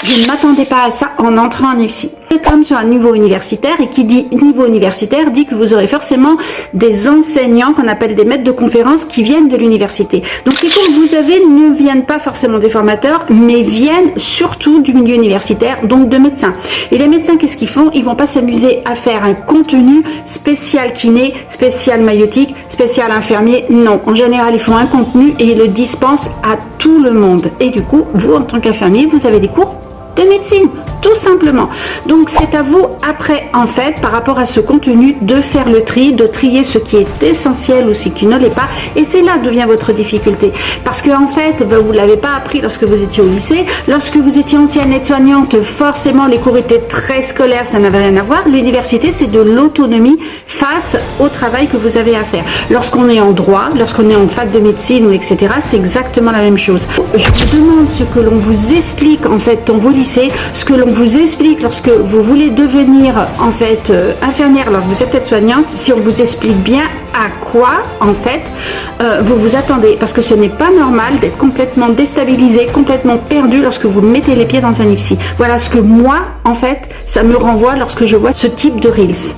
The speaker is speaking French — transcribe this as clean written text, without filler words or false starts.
Je ne m'attendais pas à ça en entrant en IFSI. Vous êtes comme sur un niveau universitaire, et qui dit niveau universitaire dit que vous aurez forcément des enseignants qu'on appelle des maîtres de conférences qui viennent de l'université. Donc les cours que vous avez ne viennent pas forcément des formateurs, mais viennent surtout du milieu universitaire, donc de médecins. Et les médecins, qu'est-ce qu'ils font? Ils vont pas s'amuser à faire un contenu spécial kiné, spécial maïotique, spécial infirmier. Non, en général, ils font un contenu et ils le dispensent à tout le monde. Et du coup, vous, en tant qu'infirmier, vous avez des cours de médecine, tout simplement. Donc c'est à vous après, en fait, par rapport à ce contenu, de faire le tri, de trier ce qui est essentiel ou ce qui ne l'est pas. Et c'est là d'où vient votre difficulté, parce que en fait, vous l'avez pas appris lorsque vous étiez au lycée. Lorsque vous étiez ancienne aide-soignante, forcément les cours étaient très scolaires, ça n'avait rien à voir. L'université, c'est de l'autonomie face au travail que vous avez à faire. Lorsqu'on est en droit, lorsqu'on est en fac de médecine ou etc., c'est exactement la même chose. Je vous demande ce que l'on vous explique en fait dans vos lycées, ce que l'on vous explique lorsque vous voulez devenir en fait infirmière, alors que vous êtes aide-soignante, si on vous explique bien à quoi en fait vous vous attendez, parce que ce n'est pas normal d'être complètement déstabilisé, complètement perdu lorsque vous mettez les pieds dans un IFSI. Voilà ce que moi en fait ça me renvoie lorsque je vois ce type de reels.